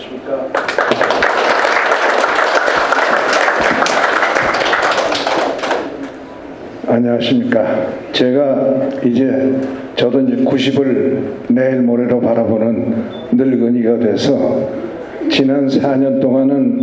안녕하십니까. 안녕하십니까. 제가 저도 이제 90을 내일 모레로 바라보는 늙은이가 돼서 지난 4년 동안은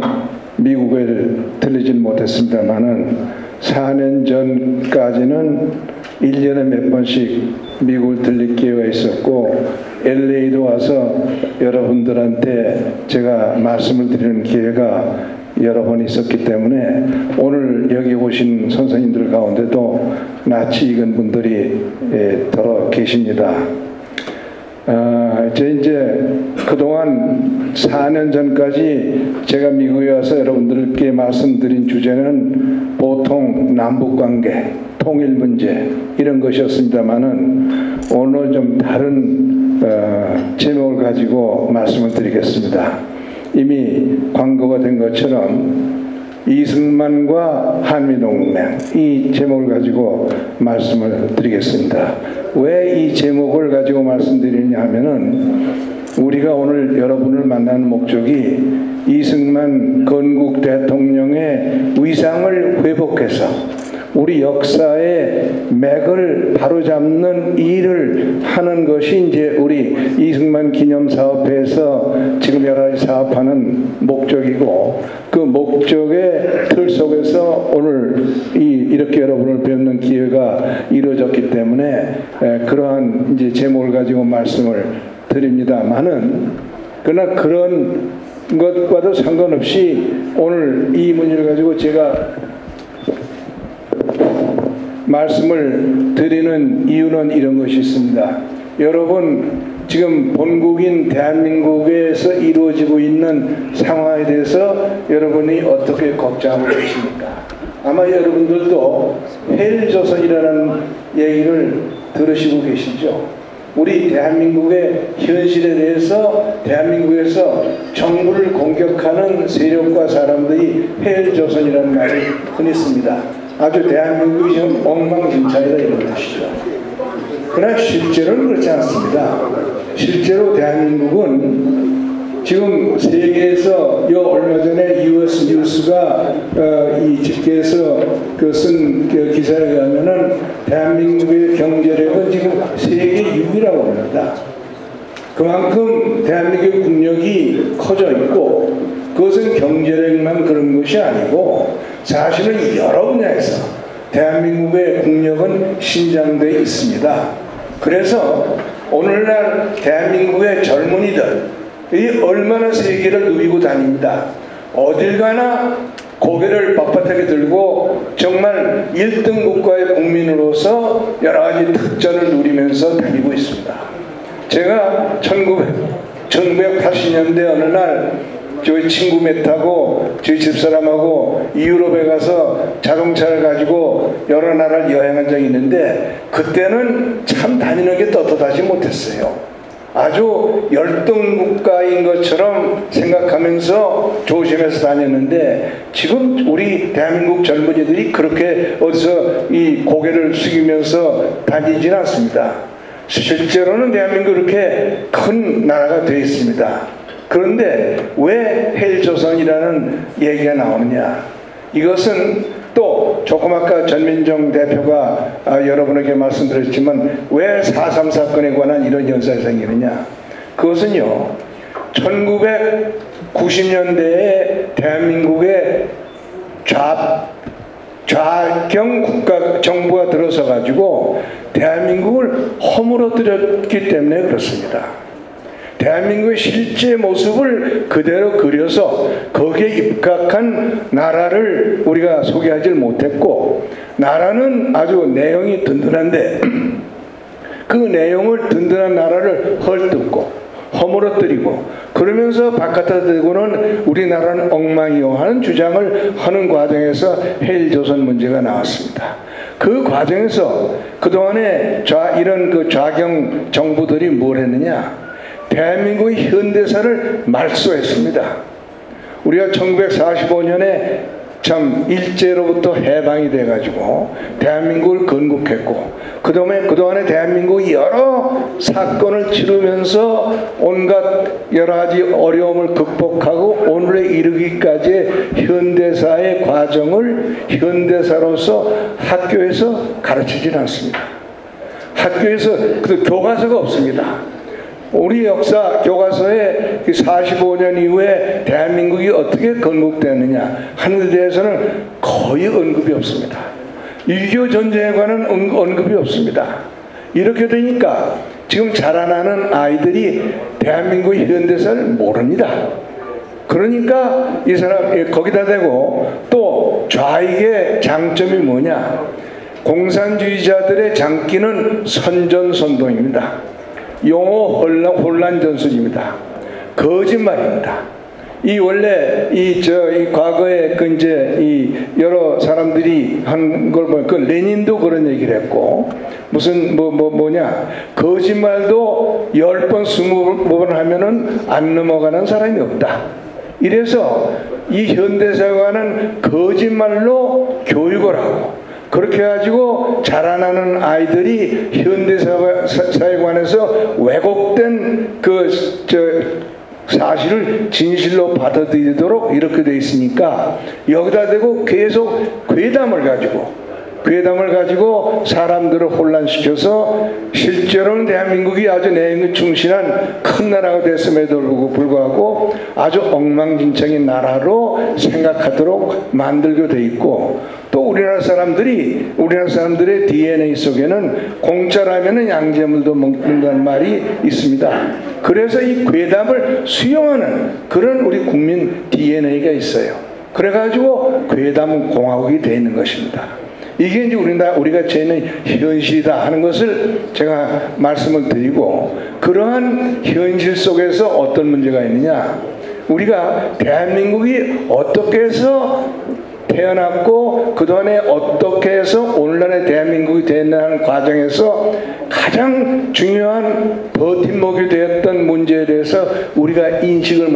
미국을 들리진 못했습니다만은 4년 전까지는 1년에 몇 번씩 미국을 들릴 기회가 있었고 LA도 와서 여러분들한테 제가 말씀을 드리는 기회가 여러 번 있었기 때문에 오늘 여기 오신 선생님들 가운데도 낯이 익은 분들이 더러 계십니다. 이제 그동안 4년 전까지 제가 미국에 와서 여러분들께 말씀드린 주제는 보통 남북관계, 통일문제 이런 것이었습니다만은 오늘 좀 다른 제목을 가지고 말씀을 드리겠습니다. 이미 광고가 된 것처럼 이승만과 한미동맹 이 제목을 가지고 말씀을 드리겠습니다. 왜 이 제목을 가지고 말씀드리냐 하면은 우리가 오늘 여러분을 만나는 목적이 이승만 건국 대통령의 위상을 회복해서 우리 역사의 맥을 바로잡는 일을 하는 것이 이제 우리 이승만 기념사업회에서 지금 여러 가지 사업하는 목적이고 그 목적의 틀 속에서 오늘 이렇게 여러분을 뵙는 기회가 이루어졌기 때문에 그러한 이제 제목을 가지고 말씀을 드립니다만은 그러나 그런 것과도 상관없이 오늘 이 문제를 가지고 제가 말씀을 드리는 이유는 이런 것이 있습니다. 여러분 지금 본국인 대한민국에서 이루어지고 있는 상황에 대해서 여러분이 어떻게 걱정하고 계십니까? 아마 여러분들도 헬조선이라는 얘기를 들으시고 계시죠. 우리 대한민국의 현실에 대해서 대한민국에서 정부를 공격하는 세력과 사람들이 헬조선이라는 말을 흔히 씁니다. 아주 대한민국이 지금 엉망진창이다 이런 뜻이죠. 그러나 실제로는 그렇지 않습니다. 실제로 대한민국은 지금 세계에서 얼마 전에 US 뉴스가 이 집계에서 쓴 기사에 의하면은 대한민국의 경제력은 지금 세계 6위라고 합니다. 그만큼 대한민국의 국력이 커져 있고 그것은 경제력만 그런 것이 아니고 사실은 여러 분야에서 대한민국의 국력은 신장되어 있습니다. 그래서 오늘날 대한민국의 젊은이들이 얼마나 세계를 누비고 다닙니다. 어딜 가나 고개를 빳빳하게 들고 정말 1등 국가의 국민으로서 여러 가지 특전을 누리면서 다니고 있습니다. 제가 1980년대 어느 날 저희 친구 몇 하고 저희 집사람하고 유럽에 가서 자동차를 가지고 여러 나라를 여행한 적이 있는데 그때는 참 다니는 게 떳떳하지 못했어요. 아주 열등 국가인 것처럼 생각하면서 조심해서 다녔는데 지금 우리 대한민국 젊은이들이 그렇게 어디서 이 고개를 숙이면서 다니지는 않습니다. 실제로는 대한민국이 그렇게 큰 나라가 되어 있습니다. 그런데 왜 헬조선이라는 얘기가 나오느냐? 이것은 또 조금 아까 전민정 대표가 여러분에게 말씀드렸지만 왜 4.3 사건에 관한 이런 현상이 생기느냐? 그것은요 1990년대에 대한민국의 좌경 국가 정부가 들어서 가지고 대한민국을 허물어뜨렸기 때문에 그렇습니다. 대한민국의 실제 모습을 그대로 그려서 거기에 입각한 나라를 우리가 소개하지 못했고 나라는 아주 내용이 든든한데 그 내용을 든든한 나라를 헐뜯고 허물어뜨리고 그러면서 바깥에 대고는 우리나라는 엉망이요 하는 주장을 하는 과정에서 헬조선 문제가 나왔습니다. 그 과정에서 그동안에 이런 좌경 정부들이 뭘 했느냐? 대한민국의 현대사를 말소했습니다. 우리가 1945년에 참 일제로부터 해방이 돼가지고 대한민국을 건국했고 그동안에 대한민국이 여러 사건을 치르면서 온갖 여러 가지 어려움을 극복하고 오늘에 이르기까지의 현대사의 과정을 현대사로서 학교에서 가르치진 않습니다. 학교에서 그 교과서가 없습니다. 우리 역사 교과서에 45년 이후에 대한민국이 어떻게 건국되느냐 하는 데 대해서는 거의 언급이 없습니다. 6.25 전쟁에 관한 언급이 없습니다. 이렇게 되니까 지금 자라나는 아이들이 대한민국의 현대사를 모릅니다. 그러니까 이 사람 거기다 대고 또 좌익의 장점이 뭐냐? 공산주의자들의 장기는 선전선동입니다. 용어 혼란 전술입니다. 거짓말입니다. 이 원래 이 과거에 그 이제 이 여러 사람들이 한 걸 보면 그 레닌도 그런 얘기를 했고 무슨 뭐냐 거짓말도 10번 20번 하면은 안 넘어가는 사람이 없다. 이래서 이 현대사관은 거짓말로 교육을 하고 그렇게 해가지고 자라나는 아이들이 현대사에 관해서 왜곡된 사실을 진실로 받아들이도록 이렇게 돼 있으니까 여기다 대고 계속 괴담을 가지고 사람들을 혼란시켜서 실제로는 대한민국이 아주 내용에 충실한 큰 나라가 됐음에도 불구하고 아주 엉망진창인 나라로 생각하도록 만들게 돼 있고 또 우리나라 사람들의 DNA 속에는 공짜라면은 양재물도 먹는다는 말이 있습니다. 그래서 이 괴담을 수용하는 그런 우리 국민 DNA가 있어요. 그래가지고 괴담은 공화국이 되어 있는 것입니다. 이게 이제 우리가 죄는 현실이다 하는 것을 제가 말씀을 드리고 그러한 현실 속에서 어떤 문제가 있느냐 우리가 대한민국이 어떻게 해서 태어났고 그동안에 어떻게 해서 오늘날의 대한민국이 되는 과정에서 가장 중요한 버팀목이 되었던 문제에 대해서 우리가 인식을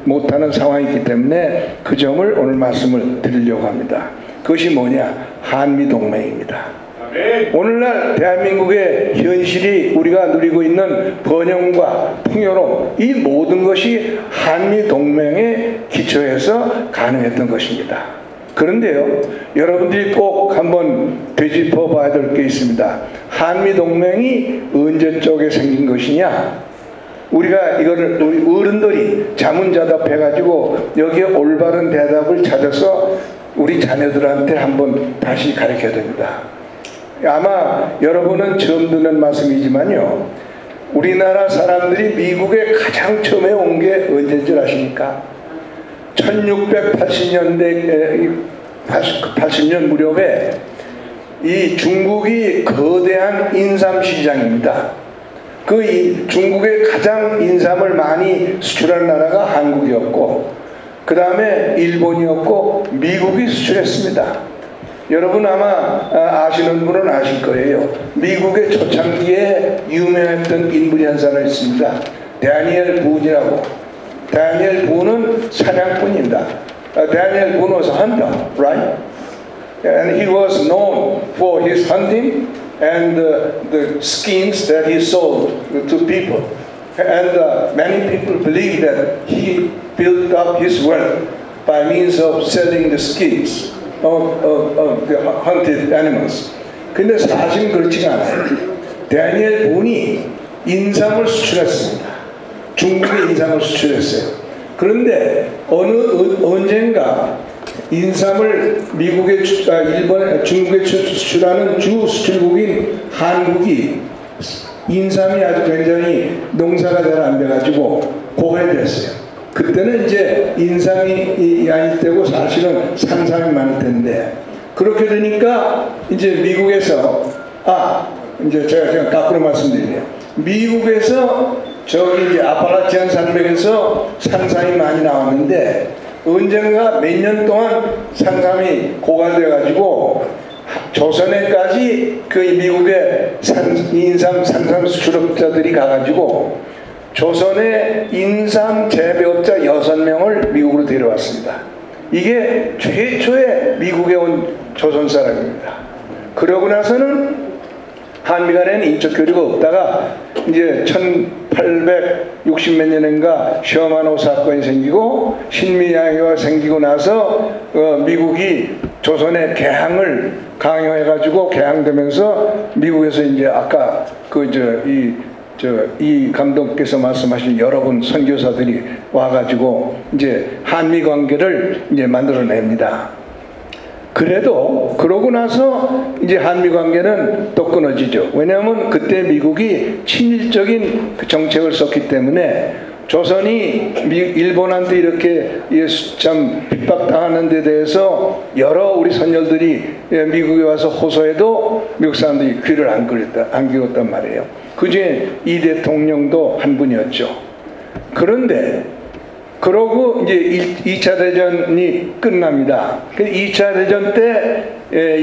못하는 상황이기 때문에 그 점을 오늘 말씀을 드리려고 합니다. 그것이 뭐냐? 한미동맹입니다. 오늘날 대한민국의 현실이 우리가 누리고 있는 번영과 풍요로움 이 모든 것이 한미동맹에 기초해서 가능했던 것입니다. 그런데요, 여러분들이 꼭 한번 되짚어 봐야 될 게 있습니다. 한미동맹이 언제 쪽에 생긴 것이냐? 우리가 이거를 우리 어른들이 자문자답해가지고 여기에 올바른 대답을 찾아서 우리 자녀들한테 한번 다시 가르쳐야 됩니다. 아마 여러분은 처음 듣는 말씀이지만요, 우리나라 사람들이 미국에 가장 처음에 온 게 언제인 줄 아십니까? 1680년대 80년 무렵에 이 중국이 거대한 인삼 시장입니다. 중국에 가장 인삼을 많이 수출하는 나라가 한국이었고 그 다음에 일본이었고 미국이 수출했습니다. 여러분 아마 아시는 분은 아실 거예요. 미국의 초창기에 유명했던 인물이 한 사람 있습니다. 다니엘 분이라고. 다니엘 분은 사냥꾼입니다. 다니엘 분 was a hunter, right? And he was known for his hunting and the skins that he sold to people. And many people believe that he built up his wealth by means of selling the skins of the hunted animals. 근데 사실은 그렇지가 않아요. 다니엘 분이 인삼을 수출했습니다. 중국에 인삼을 수출했어요. 그런데 언젠가 인삼을 중국에 수출하는 주 수출국인 한국이 인삼이 아주 굉장히 농사가 잘 안 돼가지고 고갈됐어요. 그때는 이제 인삼이 아닐 때고 사실은 산삼이 많을 텐데 그렇게 되니까 이제 미국에서 이제 제가 거꾸로 말씀드리네요. 미국에서 저기 이제 아팔라치안 산맥에서 산삼이 많이 나왔는데 언젠가 몇 년 동안 산삼이 고갈돼가지고 조선에까지 그 미국의 산삼 수출업자들이 가가지고 조선의 인삼 재배업자 6명을 미국으로 데려왔습니다. 이게 최초의 미국에 온 조선 사람입니다. 그러고 나서는 한미 간에는 인적 교류가 없다가 이제 1860 몇 년인가 셔먼호 사건이 생기고 신민양요가 생기고 나서 미국이 조선의 개항을 강요해가지고 개항되면서 미국에서 이제 아까 이 감독께서 말씀하신 여러분 선교사들이 와가지고 이제 한미 관계를 이제 만들어냅니다. 그래도 그러고 나서 이제 한미 관계는 또 끊어지죠. 왜냐하면 그때 미국이 친일적인 그 정책을 썼기 때문에 조선이 일본한테 이렇게 참 핍박당하는 데 대해서 여러 우리 선열들이 미국에 와서 호소해도 미국 사람들이 귀를 안 기울였단 말이에요. 그중에 이 대통령도 한 분이었죠. 그런데 그러고 이제 2차 대전이 끝납니다. 2차 대전 때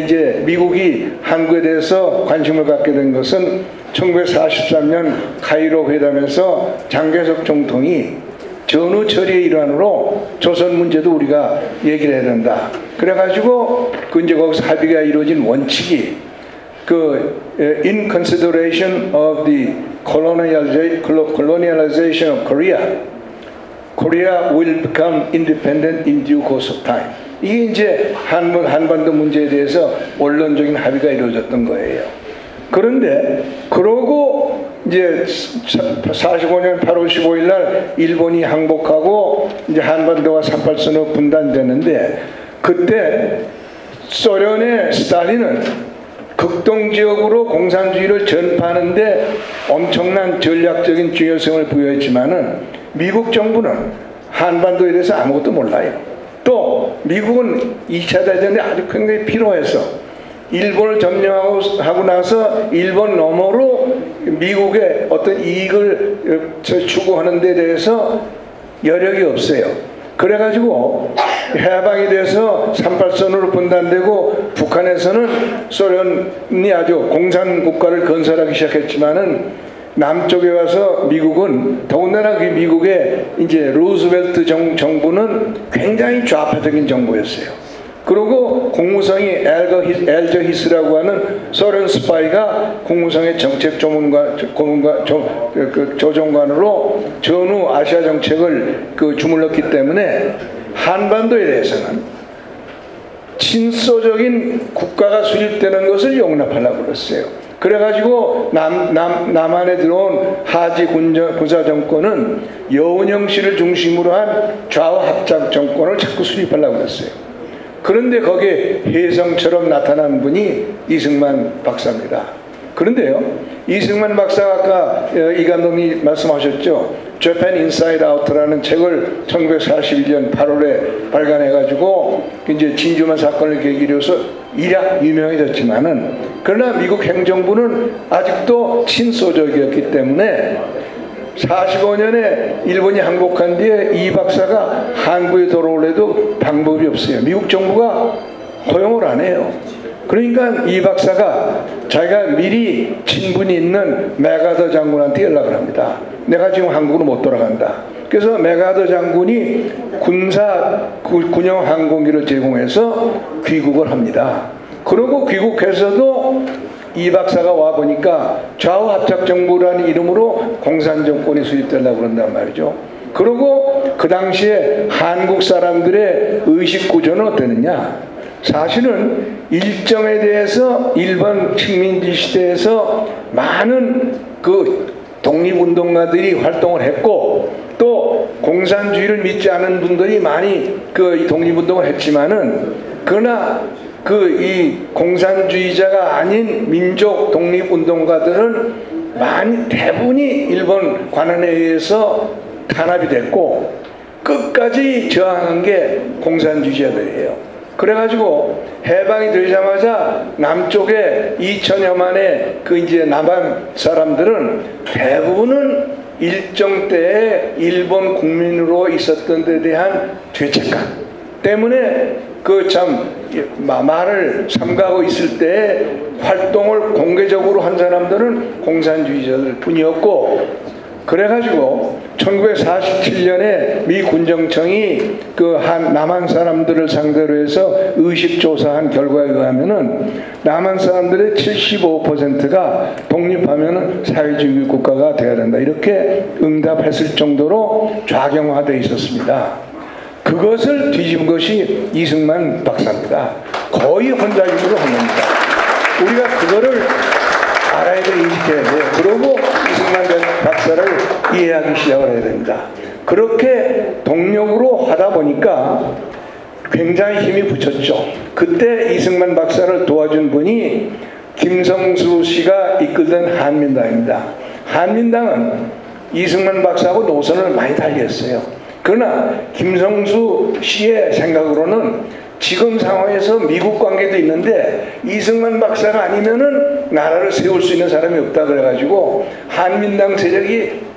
이제 미국이 한국에 대해서 관심을 갖게 된 것은 1943년 카이로 회담에서 장개석总统이 전후 처리의 일환으로 조선 문제도 우리가 얘기를 해야 된다. 그래가지고 이제 거기서 합의가 이루어진 원칙이 in consideration of the colonialization of Korea will become independent in due course of time. 이게 이제 한반도 문제에 대해서 원론적인 합의가 이루어졌던 거예요. 그런데 그러고 이제 45년 8월 15일 날 일본이 항복하고 이제 한반도가 38선으로 분단되는데 그때 소련의 스탈린은 극동지역으로 공산주의를 전파하는데 엄청난 전략적인 중요성을 부여했지만은 미국 정부는 한반도에 대해서 아무것도 몰라요. 또 미국은 2차 대전에 아주 굉장히 필요해서 일본을 점령하고 나서 일본 너머로 미국의 어떤 이익을 추구하는 데 대해서 여력이 없어요. 그래가지고 해방이 돼서 38선으로 분단되고 북한에서는 소련이 아주 공산국가를 건설하기 시작했지만은 남쪽에 와서 미국은 더군다나 그 미국의 이제 루즈벨트 정부는 굉장히 좌파적인 정부였어요. 그리고 국무성이 엘저 히스라고 하는 소련 스파이가 국무성의 정책 조정관으로 전후 아시아 정책을 주물렀기 때문에 한반도에 대해서는 친소적인 국가가 수립되는 것을 용납하려고 그랬어요. 그래가지고 남한에 들어온 하지 군사 정권은 여운형 씨를 중심으로 한 좌우 합작 정권을 자꾸 수립하려고 했어요. 그런데 거기에 혜성처럼 나타난 분이 이승만 박사입니다. 그런데요, 이승만 박사가 아까 이 감독님 말씀하셨죠. Japan Inside Out라는 책을 1941년 8월에 발간해가지고 이제 진주만 사건을 계기로 해서 일약 유명해졌지만은 그러나 미국 행정부는 아직도 친소적이었기 때문에 45년에 일본이 항복한 뒤에 이 박사가 한국에 돌아올래도 방법이 없어요. 미국 정부가 허용을 안 해요. 그러니까 이 박사가 자기가 미리 친분이 있는 맥아더 장군한테 연락을 합니다. 내가 지금 한국으로 못 돌아간다. 그래서 맥아더 장군이 군용 항공기를 제공해서 귀국을 합니다. 그리고 귀국해서도 이 박사가 와보니까 좌우합작정부라는 이름으로 공산정권이 수립되려고 그런단 말이죠. 그리고 그 당시에 한국 사람들의 의식구조는 어땠느냐. 사실은 일정에 대해서 일본 식민지 시대에서 많은 독립운동가들이 활동을 했고 또 공산주의를 믿지 않은 분들이 많이 독립운동을 했지만은 그러나 이 공산주의자가 아닌 민족 독립운동가들은 대부분이 일본 관원에 의해서 탄압이 됐고 끝까지 저항한 게 공산주의자들이에요. 그래가지고 해방이 되자마자 남쪽에 2천여만의 이제 남한 사람들은 대부분은 일정 때에 일본 국민으로 있었던 데 대한 죄책감 때문에 말을 삼가하고 있을 때 활동을 공개적으로 한 사람들은 공산주의자들 뿐이었고 그래가지고 1947년에 미 군정청이 그 남한 사람들을 상대로 해서 의식조사한 결과에 의하면은 남한 사람들의 75%가 독립하면은 사회주의 국가가 되어야 된다. 이렇게 응답했을 정도로 좌경화되어 있었습니다. 그것을 뒤집은 것이 이승만 박사입니다. 거의 혼자 힘으로 한 겁니다. 우리가 그거를 알아야 돼, 인식해야 돼요. 그러고 이승만 박사를 이해하기 시작을 해야 됩니다. 그렇게 동력으로 하다 보니까 굉장히 힘이 붙였죠. 그때 이승만 박사를 도와준 분이 김성수 씨가 이끌던 한민당입니다. 한민당은 이승만 박사하고 노선을 많이 달리했어요. 그러나 김성수 씨의 생각으로는 지금 상황에서 미국 관계도 있는데 이승만 박사가 아니면은 나라를 세울 수 있는 사람이 없다 그래가지고 한민당 세력이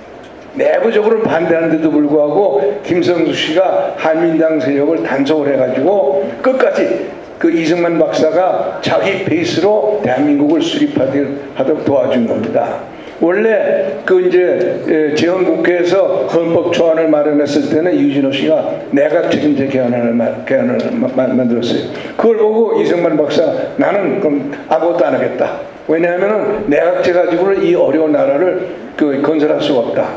내부적으로 반대하는데도 불구하고 김성수 씨가 한민당 세력을 단속을 해가지고 끝까지 그 이승만 박사가 자기 페이스로 대한민국을 수립하도록 도와준 겁니다. 원래 그 이제 재헌국회에서 헌법 초안을 마련했을 때는 유진호 씨가 내각 책임제 개헌을 만들었어요. 그걸 보고 이승만 박사 나는 그럼 아무것도 안 하겠다. 왜냐하면은 내각제 가지고는 이 어려운 나라를 그 건설할 수가 없다.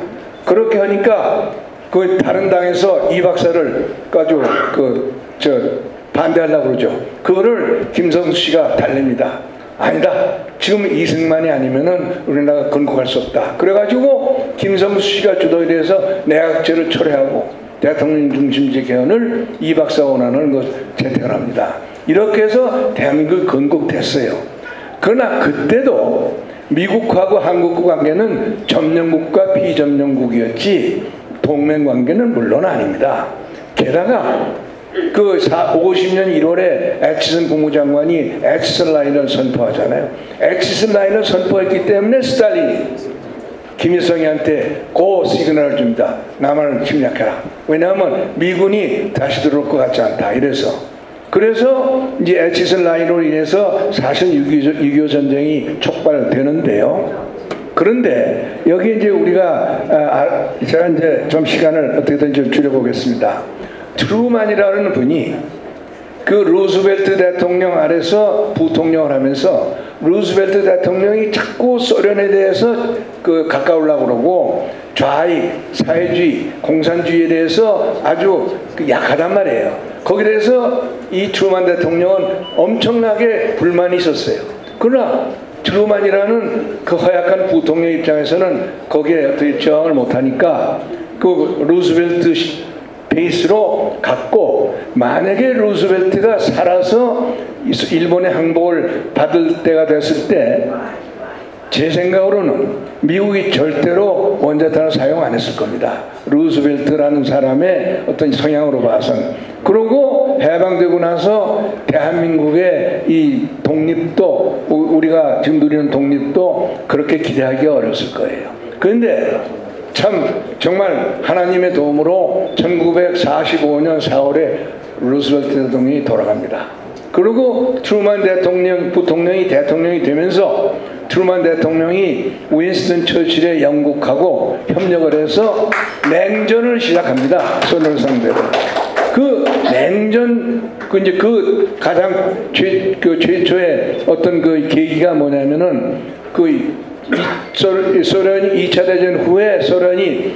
그렇게 하니까 그 다른 당에서 이 박사를 가지고 반대하려고 그러죠. 그거를 김성수 씨가 달랩니다. 아니다. 지금 이승만이 아니면은 우리나라가 건국할 수 없다. 그래가지고 김성수 씨가 주도에 대해서 내각제를 철회하고 대통령 중심제 개헌을 이 박사가 원하는 것 채택을 합니다. 이렇게 해서 대한민국이 건국됐어요. 그러나 그때도 미국하고 한국 관계는 점령국과 비점령국이었지 동맹 관계는 물론 아닙니다. 게다가 그 50년 1월에 애치슨 국무장관이 애치슨 라인을 선포하잖아요. 애치슨 라인을 선포했기 때문에 스탈린이 김일성이한테 고 시그널을 줍니다. 남한을 침략해라. 왜냐하면 미군이 다시 들어올 것 같지 않다. 그래서 이제 애치슨 라인으로 인해서 사실 6.25 전쟁이 촉발되는데요. 그런데 여기 이제 우리가 제가 이제 좀 시간을 어떻게든 좀 줄여보겠습니다. 트루만이라는 분이 그 루스벨트 대통령 아래서 부통령을 하면서 루스벨트 대통령이 자꾸 소련에 대해서 가까우려고 그러고 좌익, 사회주의, 공산주의에 대해서 아주 약하단 말이에요. 거기에 대해서 이 트루만 대통령은 엄청나게 불만이 있었어요. 그러나 트루만이라는 그 허약한 부통령 입장에서는 거기에 어떻게 저항을 못하니까 그 루스벨트 베이스로 갔고, 만약에 루스벨트가 살아서 일본의 항복을 받을 때가 됐을 때 제 생각으로는 미국이 절대로 원자탄을 사용 안 했을 겁니다. 루스벨트라는 사람의 어떤 성향으로 봐서는. 그리고 해방되고 나서 대한민국의 이 독립도, 우리가 지금 누리는 독립도 그렇게 기대하기 어려웠을 거예요. 그런데 참 정말 하나님의 도움으로 1945년 4월에 루스벨트 대통령이 돌아갑니다. 그리고 트루만 부통령이 대통령이 되면서 트루만 대통령이 윈스턴 처칠의 영국하고 협력을 해서 냉전을 시작합니다. 소련을 상대로. 그 냉전, 그 가장 최초의 어떤 그 계기가 뭐냐면은 소련이 2차 대전 후에 소련이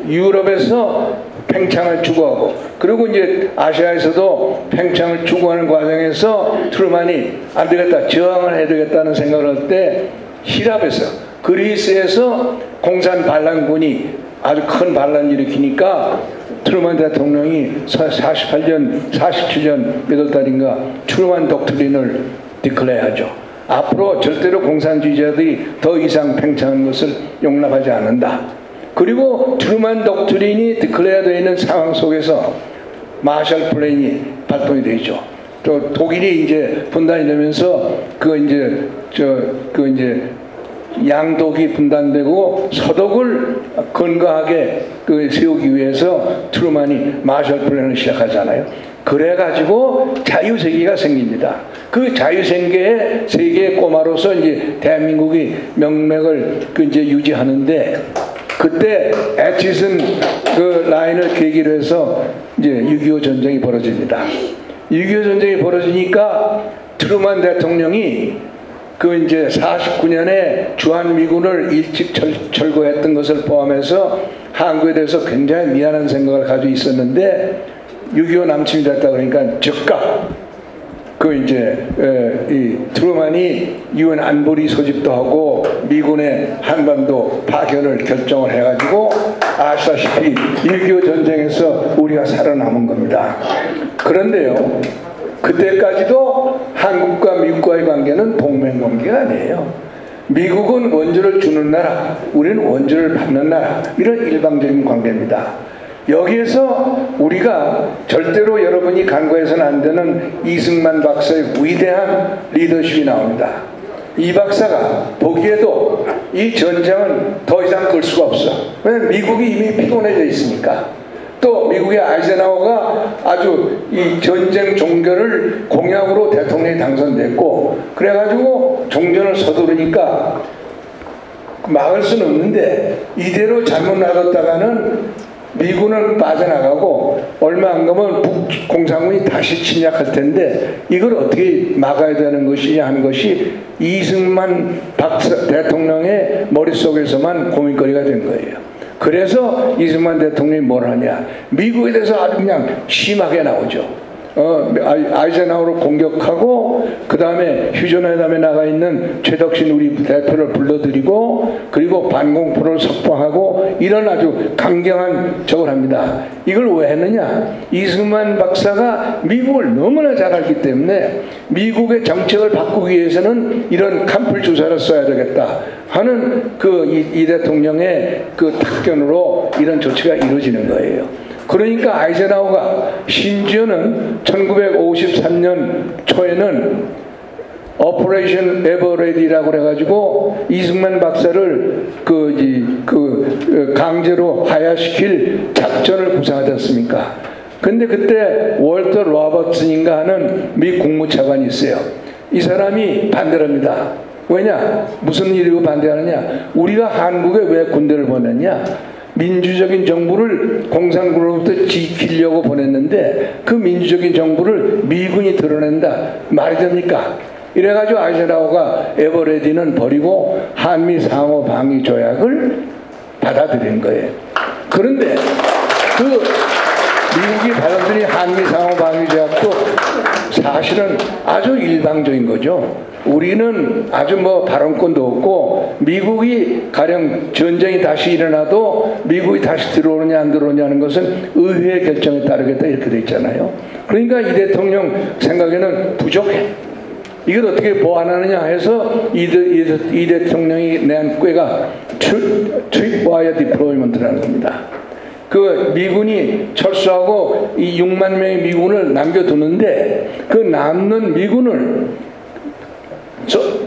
유럽에서 팽창을 추구하고, 그리고 이제 아시아에서도 팽창을 추구하는 과정에서 트루만이 안 되겠다, 저항을 해야 되겠다는 생각을 할 때 히랍에서, 그리스에서 공산 반란군이 아주 큰 반란을 일으키니까 트루만 대통령이 47년 8달인가 트루만 독트린을 디클레어하죠. 앞으로 절대로 공산주의자들이 더 이상 팽창하는 것을 용납하지 않는다. 그리고 트루만 독트린이 디클레어되어 있는 상황 속에서 마셜 플랜이 발동이 되죠. 또 독일이 이제 분단이 되면서 양독이 분단되고 서독을 건강하게 세우기 위해서 트루만이 마셜 플랜을 시작하잖아요. 그래가지고 자유세계가 생깁니다. 그 자유세계의 세계의 꼬마로서 이제 대한민국이 명맥을 이제 유지하는데, 그때 애치슨 그 라인을 계기로 해서 이제 6.25 전쟁이 벌어집니다. 6.25 전쟁이 벌어지니까 트루만 대통령이 그 이제 49년에 주한미군을 일찍 철거했던 것을 포함해서 한국에 대해서 굉장히 미안한 생각을 가지고 있었는데 6.25 남침이 됐다 그러니까 즉각 그 이제 이 트루만이 유엔 안보리 소집도 하고 미군의 한반도 파견을 결정을 해가지고 아시다시피 6.25 전쟁에서 우리가 살아남은 겁니다. 그런데요, 그때까지도 한국과 미국과의 관계는 동맹관계가 아니에요. 미국은 원조를 주는 나라, 우리는 원조를 받는 나라, 이런 일방적인 관계입니다. 여기에서 우리가 절대로 여러분이 간과해서는 안 되는 이승만 박사의 위대한 리더십이 나옵니다. 이 박사가 보기에도 이 전쟁은 더 이상 끌 수가 없어. 왜냐하면 미국이 이미 피곤해져 있으니까. 또 미국의 아이젠하워가 아주 이 전쟁 종결을 공약으로 대통령이 당선됐고, 그래가지고 종전을 서두르니까 막을 수는 없는데 이대로 잘못 놔뒀다가는 미군은 빠져나가고 얼마 안 가면 북공산군이 다시 침략할 텐데 이걸 어떻게 막아야 되는 것이냐 하는 것이 이승만 박사 대통령의 머릿속에서만 고민거리가 된 거예요. 그래서 이승만 대통령이 뭘 하냐, 미국에 대해서 아주 그냥 심하게 나오죠. 아이젠하워를 공격하고 그 다음에 휴전회담에 나가 있는 최덕신 우리 대표를 불러들이고 그리고 반공포를 석방하고 이런 아주 강경한 적을 합니다. 이걸 왜 했느냐, 이승만 박사가 미국을 너무나 잘 알기 때문에 미국의 정책을 바꾸기 위해서는 이런 캄플 주사를 써야 되겠다 하는 이 대통령의 그 탁견으로 이런 조치가 이루어지는 거예요. 그러니까 아이젠하워가 심지어는 1953년 초에는 오퍼레이션 에버레디라고 그래가지고 이승만 박사를 강제로 하야시킬 작전을 구상하지 않습니까? 근데 그때 월터 로버슨인가 하는 미 국무차관이 있어요. 이 사람이 반대를 합니다. 왜냐? 무슨 일이고 반대하느냐? 우리가 한국에 왜 군대를 보냈냐? 민주적인 정부를 공산군으로부터 지키려고 보냈는데 그 민주적인 정부를 미군이 드러낸다. 말이 됩니까? 이래가지고 아이젠하워가 에버레디는 버리고 한미 상호 방위 조약을 받아들인 거예요. 그런데 그 미국이 받아들인 한미 상호 방위 조약도 사실은 아주 일방적인 거죠. 우리는 아주 발언권도 없고 미국이 가령 전쟁이 다시 일어나도 미국이 다시 들어오느냐 안 들어오느냐는 것은 의회의 결정에 따르겠다 이렇게 돼 있잖아요. 그러니까 이 대통령 생각에는 부족해. 이걸 어떻게 보완하느냐 해서 이 대통령이 낸 꾀가 트립와이어 디플로이먼트라는 겁니다. 그 미군이 철수하고 이 6만 명의 미군을 남겨두는데 그 남는 미군을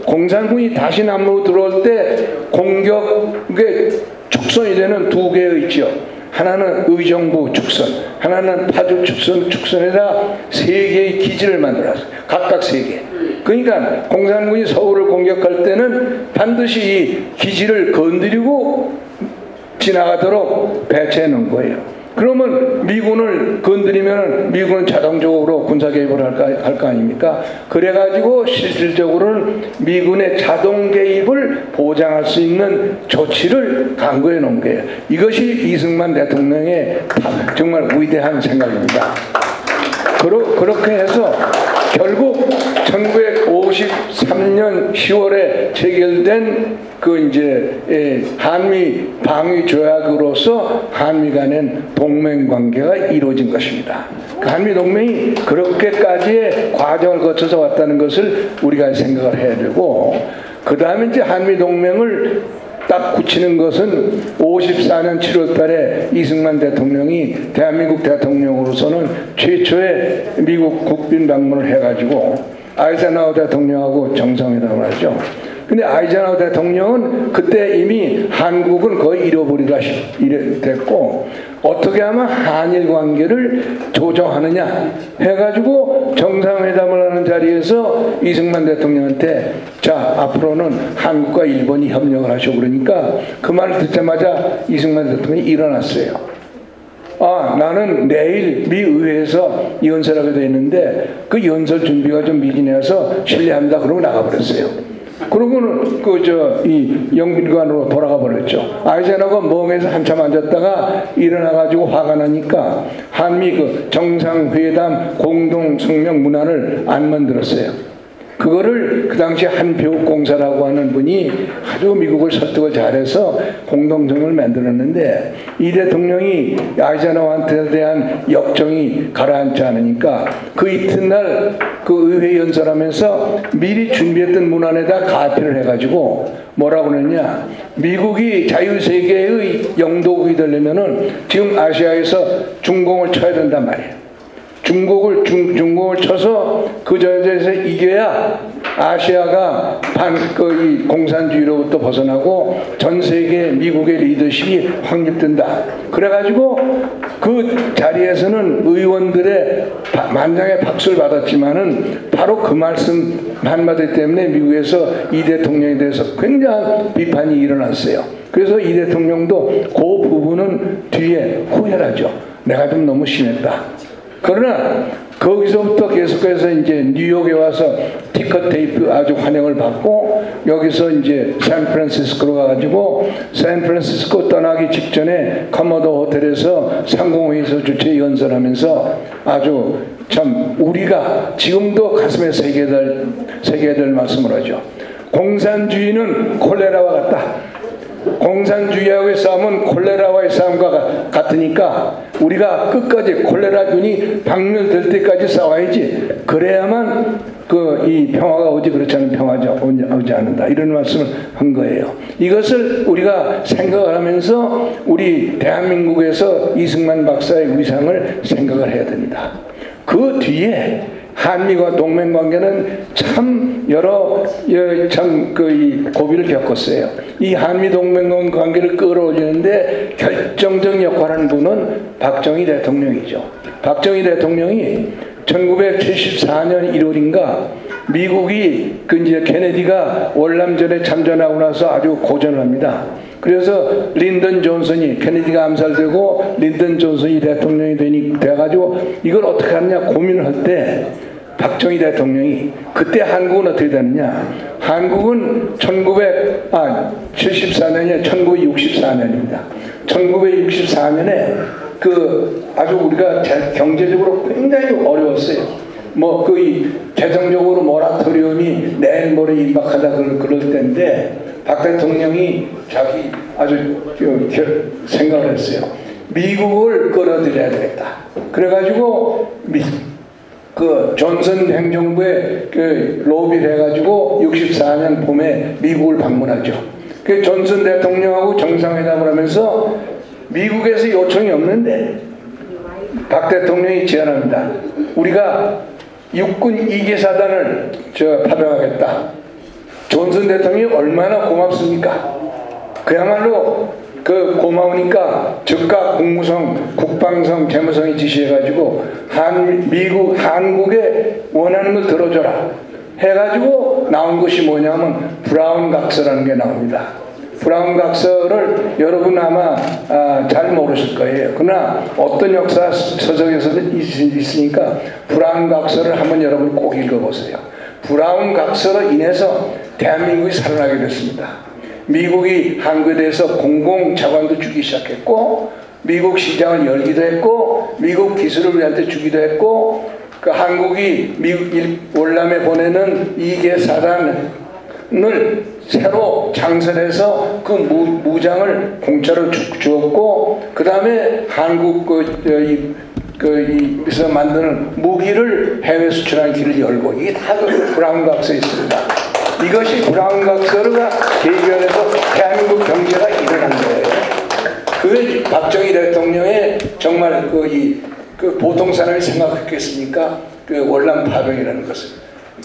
공산군이 다시 남으로 들어올 때 공격의 축선이 되는 두 개의 있죠. 하나는 의정부 축선, 하나는 파주 축선에다 세 개의 기지를 만들었어요. 각각 세 개. 그러니까 공산군이 서울을 공격할 때는 반드시 이 기지를 건드리고 지나가도록 배치해 놓은 거예요. 그러면 미군을 건드리면 미군은 자동적으로 군사 개입을 할 거 아닙니까? 그래가지고 실질적으로는 미군의 자동 개입을 보장할 수 있는 조치를 강구해 놓은 거예요. 이것이 이승만 대통령의 정말 위대한 생각입니다. 그렇게 해서 결국 1953년 10월에 체결된 한미 방위 조약으로서 한미 간의 동맹 관계가 이루어진 것입니다. 그 한미 동맹이 그렇게까지의 과정을 거쳐서 왔다는 것을 우리가 생각을 해야 되고, 그 다음에 이제 한미 동맹을 딱 굳히는 것은 54년 7월 달에 이승만 대통령이 대한민국 대통령으로서는 최초의 미국 국빈 방문을 해가지고 아이젠하워 대통령하고 정상회담을 하죠. 근데 아이젠하워 대통령은 그때 이미 한국은 거의 잃어버리다 됐고, 어떻게 하면 한일 관계를 조정하느냐 해가지고 정상회담을 하는 자리에서 이승만 대통령한테 자, 앞으로는 한국과 일본이 협력을 하셔. 그러니까 그 말을 듣자마자 이승만 대통령이 일어났어요. 나는 내일 미 의회에서 연설하게 돼 있는데 그 연설 준비가 좀 미진해서 실례합니다. 그러고 나가버렸어요. 그러고는 이 영빈관으로 돌아가 버렸죠. 아이젠하워가 멍에서 한참 앉았다가 일어나가지고 화가 나니까 한미 그 정상회담 공동성명 문안을 안 만들었어요. 그거를 그 당시 한표공사라고 하는 분이 아주 미국을 설득을 잘해서 공동성명을 만들었는데, 이 대통령이 아이젠하워한테 대한 역정이 가라앉지 않으니까 그 이튿날 그 의회 연설하면서 미리 준비했던 문안에다 가피를 해가지고 뭐라고 그랬냐, 미국이 자유세계의 영도국이 되려면은 지금 아시아에서 중공을 쳐야 된단 말이에요. 중국을 쳐서 그 전제에서 이겨야 아시아가 이 공산주의로부터 벗어나고 전 세계 미국의 리더십이 확립된다. 그래가지고 그 자리에서는 의원들의 만장의 박수를 받았지만은 바로 그 말씀 한마디 때문에 미국에서 이 대통령에 대해서 굉장한 비판이 일어났어요. 그래서 이 대통령도 그 부분은 뒤에 후회를 하죠. 내가 좀 너무 심했다. 그러나 거기서부터 계속해서 이제 뉴욕에 와서 티커 테이프 아주 환영을 받고, 여기서 이제 샌프란시스코로 가가지고 샌프란시스코 떠나기 직전에 커머도 호텔에서 상공회의소 주최 연설하면서 아주 참 우리가 지금도 가슴에 새겨야 될 말씀을 하죠. 공산주의는 콜레라와 같다. 공산주의하고의 싸움은 콜레라와의 싸움과 같으니까 우리가 끝까지 콜레라균이 박멸될 때까지 싸워야지. 그래야만 이 평화가 오지, 그렇지 않은 평화가 오지 않는다. 이런 말씀을 한 거예요. 이것을 우리가 생각을 하면서 우리 대한민국에서 이승만 박사의 위상을 생각을 해야 됩니다. 그 뒤에 한미과 동맹관계는 참 여러 이 고비를 겪었어요. 이 한미 동맹관계를 끌어올리는데 결정적 역할을 하는 분은 박정희 대통령이죠. 박정희 대통령이 1974년 1월인가 미국이 이제 케네디가 월남전에 참전하고 나서 아주 고전을 합니다. 그래서 린던 존슨이, 케네디가 암살되고 린던 존슨이 대통령이 돼가지고 이걸 어떻게 하느냐 고민을 할 때 박정희 대통령이, 그때 한국은 어떻게 됐느냐, 한국은 1974년이 1964년입니다. 1964년에 아주 우리가 경제적으로 굉장히 어려웠어요. 재정적으로 모라토리움이 내일 모레 임박하다 그럴 때인데 박 대통령이 자기 아주 생각을 했어요. 미국을 끌어들여야 되겠다. 그래가지고 존슨 행정부에 로비를 해가지고 64년 봄에 미국을 방문하죠. 존슨 대통령하고 정상회담을 하면서 미국에서 요청이 없는데 박 대통령이 제안합니다. 우리가 육군 2개 사단을 파병하겠다. 존슨 대통령이 얼마나 고맙습니까? 그야말로 고마우니까 즉각 국무성, 국방성, 재무성이 지시해가지고 한국에 원하는 걸 들어줘라 해가지고 나온 것이 뭐냐면 브라운 각서라는 게 나옵니다. 브라운 각서를 여러분 아마 잘 모르실 거예요. 그러나 어떤 역사 서적에서는 있으니까 브라운 각서를 한번 여러분 꼭 읽어보세요. 브라운 각서로 인해서 대한민국이 살아나게 됐습니다. 미국이 한국에 대해서 공공자관도 주기 시작했고, 미국 시장을 열기도 했고, 미국 기술을 우리한테 주기도 했고, 한국이 미국 월남에 보내는 2개 사단을 새로 창설해서 그 무장을 공짜로 주었고, 그 다음에 한국에서 만드는 무기를 해외 수출하는 길을 열고, 이게 다 브라운 각서에 있습니다. 이것이 브라운 각서가 계기해서 대한민국 경제가 일어난 거예요. 그게 박정희 대통령의 정말 보통 사람이 생각했겠습니까? 월남 파병이라는 것을.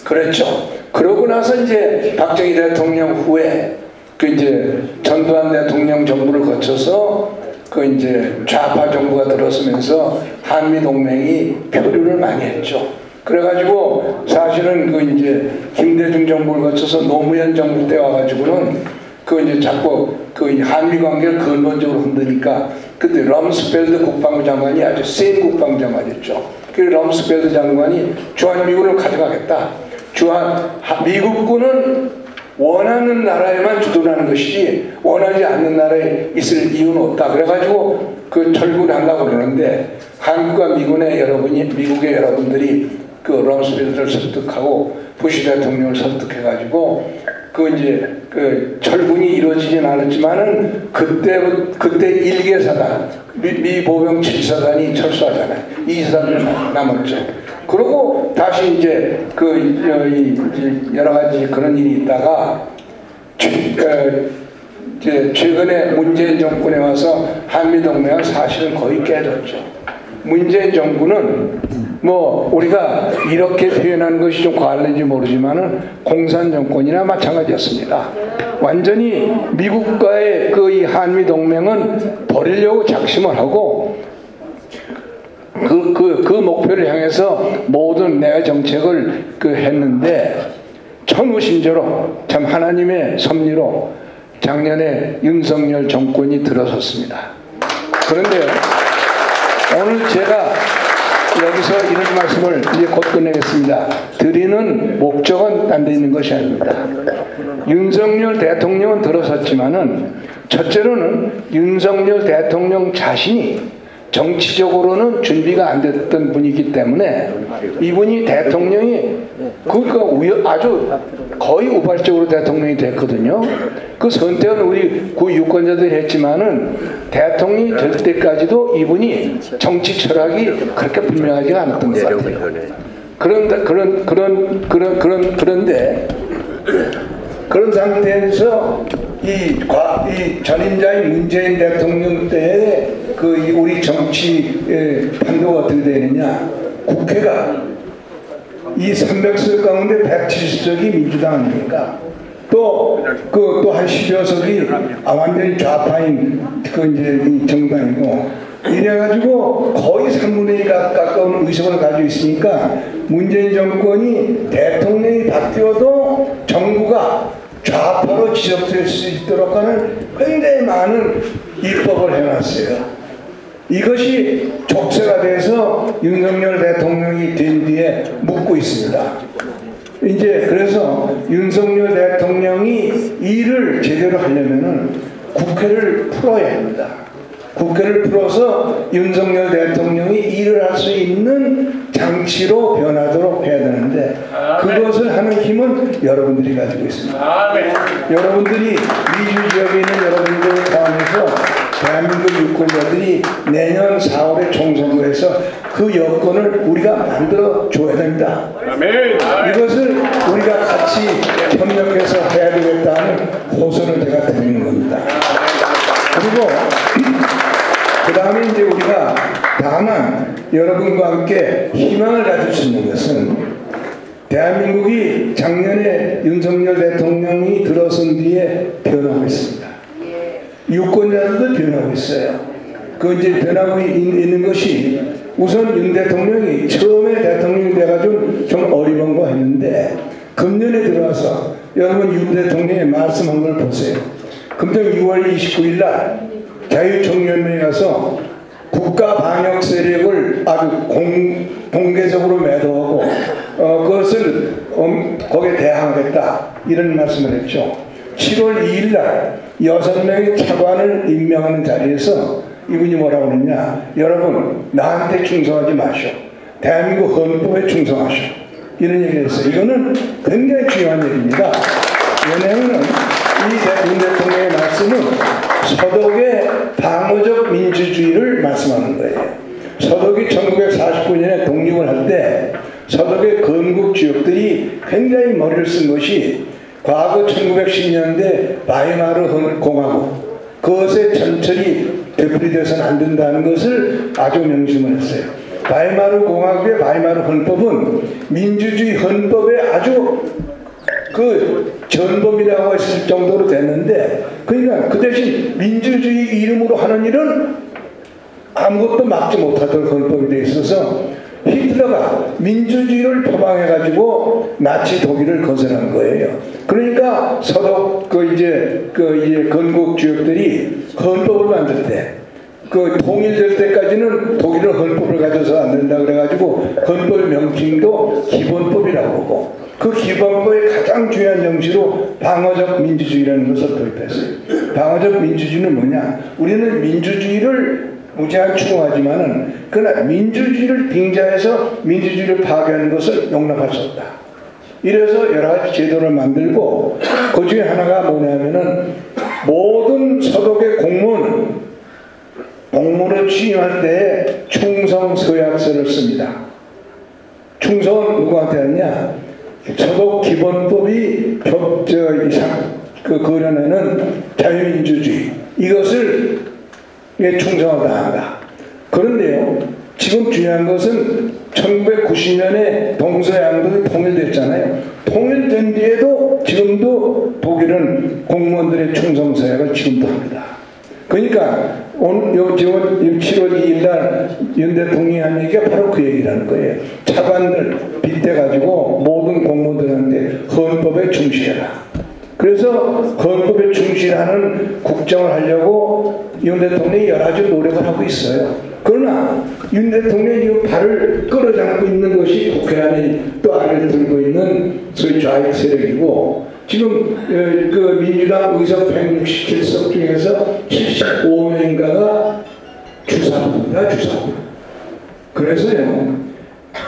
그랬죠. 그러고 나서 이제 박정희 대통령 후에 그 이제 전두환 대통령 정부를 거쳐서 그 이제 좌파 정부가 들어서면서 한미 동맹이 표류를 많이 했죠. 그래가지고 사실은 그 이제 김대중 정부를 거쳐서 노무현 정부 때 와가지고는 그 이제 자꾸 그 한미 관계를 근본적으로 흔드니까 그때 럼스펠드 국방부 장관이 아주 센 국방부 장관이었죠. 그 럼스펠드 장관이 주한미군을 가져가겠다. 미국군은 원하는 나라에만 주둔하는 것이지 원하지 않는 나라에 있을 이유는 없다. 그래가지고 그 철군을 하려고 그러는데 한국과 미국의 여러분들이 그 럼스펠드를 설득하고 부시 대통령을 설득해가지고 그 이제 그 철군이 이루어지진 않았지만은 그때 일개사단 미 보병 7사단이 철수하잖아요. 2사단이 남았죠. 그리고 다시 이제 그 여러 가지 그런 일이 있다가 최근에 문재인 정권에 와서 한미동맹은 사실은 거의 깨졌죠. 문재인 정부는 뭐 우리가 이렇게 표현하는 것이 좀 과할는지 모르지만은 공산 정권이나 마찬가지였습니다. 완전히 미국과의 그 이 한미 동맹은 버리려고 작심을 하고 그 목표를 향해서 모든 내외 정책을 했는데 천우신조로 참 하나님의 섭리로 작년에 윤석열 정권이 들어섰습니다. 그런데요, 오늘 제가 여기서 이런 말씀을 이제 곧 끝내겠습니다. 드리는 목적은 딴 데 있는 것이 아닙니다. 윤석열 대통령은 들어섰지만은 첫째로는 윤석열 대통령 자신이 정치적으로는 준비가 안 됐던 분이기 때문에 이분이 대통령이 아주 거의 우발적으로 대통령이 됐거든요. 그 선택은 우리 구 유권자들이 했지만은 대통령이 될 때까지도 이분이 정치 철학이 그렇게 분명하지가 않았던 것 같아요. 그런데 그런 상태에서 이 전임자인 문재인 대통령 때에 우리 정치 판도가 어떻게 되느냐. 국회가 이 300석 가운데 170석이 민주당 아닙니까? 또 한 10여 석이 완전히 좌파인 이 정당이고, 이래가지고 거의 3분의 1 가까운 의석을 가지고 있으니까 문재인 정권이 대통령이 바뀌어도 정부가 좌파로 지적될 수 있도록 하는 굉장히 많은 입법을 해놨어요. 이것이 족쇄가 돼서 윤석열 대통령이 된 뒤에 묻고 있습니다. 이제 그래서 윤석열 대통령이 일을 제대로 하려면은 국회를 풀어야 합니다. 국회를 풀어서 윤석열 대통령이 일을 할 수 있는 장치로 변하도록 해야 되는데, 그것을 하는 힘은 여러분들이 가지고 있습니다. 여러분들이 미주 지역에 있는 여러분들을 포함해서 대한민국 유권자들이 내년 4월에 총선거에서 그 여건을 우리가 만들어 줘야 됩니다. 이것을 우리가 같이 협력해서 해야 되겠다는 호소를 제가 드리는 겁니다. 그리고 그 다음에 이제 우리가 다만 여러분과 함께 희망을 가질 수 있는 것은, 대한민국이 작년에 윤석열 대통령이 들어선 뒤에 변하고 있습니다. 유권자들도 변하고 있어요. 그 이제 변하고 있는 것이, 우선 윤 대통령이 처음에 대통령이 돼가지고 좀 어리벙거 했는데, 금년에 들어와서 여러분 윤 대통령의 말씀한 걸 보세요. 금년 6월 29일 날 자유총연맹에 가서 국가 방역 세력을 아주 공개적으로 매도하고 그것을 거기에 대항하겠다, 이런 말씀을 했죠. 7월 2일 날 6명의 차관을 임명하는 자리에서 이분이 뭐라고 그랬냐. 여러분, 나한테 충성하지 마시오. 대한민국 헌법에 충성하시오. 이런 얘기를 했어요. 이거는 굉장히 중요한 얘기입니다. 왜냐하면 이 윤 대통령의 말씀은 서독의 방어적 민주주의를 말씀하는 거예요. 서독이 1949년에 독립을 할 때 서독의 건국 지역들이 굉장히 머리를 쓴 것이 과거 1910년대 바이마르 공화국, 그것에 전철이 되풀이돼서는 안 된다는 것을 아주 명심을 했어요. 바이마르 공화국의 바이마르 헌법은 민주주의 헌법의 아주 그 전범이라고 했을 정도로 됐는데, 그러니까 그 대신 민주주의 이름으로 하는 일은 아무것도 막지 못하던 헌법이 돼 있어서 히틀러가 민주주의를 표방해가지고 나치 독일을 건설한 거예요. 그러니까 서독 이제 건국 주역들이 헌법을 만들 때, 그 통일될 때까지는 독일은 헌법을 가져서 안 된다 그래가지고 헌법 명칭도 기본법이라고 하고, 그 기본법의 가장 중요한 정신으로 방어적 민주주의라는 것을 도입했어요. 방어적 민주주의는 뭐냐? 우리는 민주주의를 무제한 추구하지만은, 그러나 민주주의를 빙자해서 민주주의를 파괴하는 것을 용납할 수 없다. 이래서 여러 가지 제도를 만들고, 그 중에 하나가 뭐냐면은 모든 서독의 공무원을 취임할 때 충성 서약서를 씁니다. 충성은 누구한테 하느냐? 서독 기본법이 거론하는 자유민주주의, 이것을 충성을 다한다. 그런데요, 지금 중요한 것은 1990년에 동서양국이 통일됐잖아요. 통일된 뒤에도 지금도 독일은 공무원들의 충성서약을 지금도 합니다. 그러니까 오늘 7월 2일 날 윤 대통령이 한 얘기가 바로 그 얘기라는 거예요. 차관들 빗대가지고 모든 공무원들한테 헌법에 충실해라. 그래서 헌법에 충실하는 국정을 하려고 윤 대통령이 여러 가지 노력을 하고 있어요. 그러나 윤 대통령이 발을 끌어잡고 있는 것이 국회 안에 또 알을 들고 있는 소위 좌익 세력이고, 지금 그 민주당 의석 167석 중에서 75명인가가 주사부입니다. 주사부. 그래서요,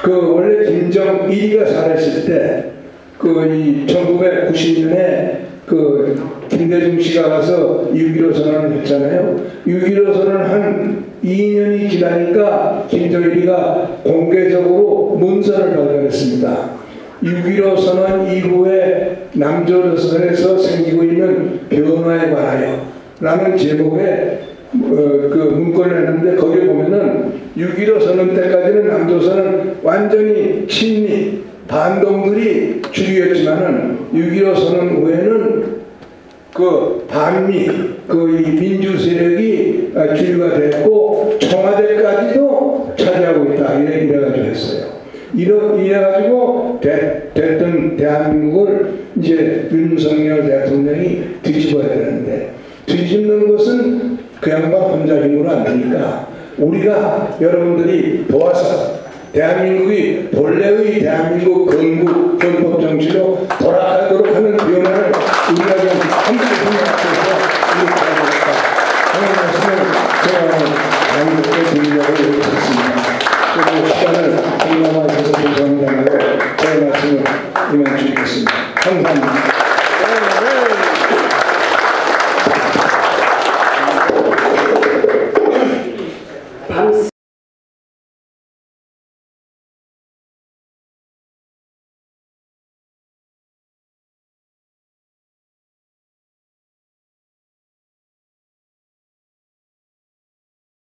그 원래 김정일이가 살았을 때, 그 1990년에 그 김대중 씨가 가서 6.15 선언을 했잖아요. 6.15 선언 한 2년이 지나니까 김정일이가 공개적으로 문서를 발간했습니다. 6.15 선언 이후에 남조선에서 생기고 있는 변화에 관하여 라는 제목의 그 문건을 했는데, 거기에 보면은 6.15 선언 때까지는 남조선은 완전히 친미 반동들이 주류였지만은 6.15 선언 후에는 그 반미 이 민주 세력이 주류가 됐고 청와대까지도 차지하고 있다, 이래가지고 했어요. 이래가지고 됐던 대한민국을 이제 윤석열 대통령이 뒤집어야 되는데, 뒤집는 것은 그 양반 혼자 힘으로 안 되니까 우리가 여러분들이 도와서 대한민국이 본래의 대한민국 건국 헌법 정치로 돌아가도록 하는 변화를 우리가 좀 함께 생각해서 이렇게 해야겠다 하는 말씀을 제가 강력하게 드리려고 했습니다. 그리고 시간을 공감해 주셔서 죄송합니다만 제 말씀을 이만 드리겠습니다. 감사합니다.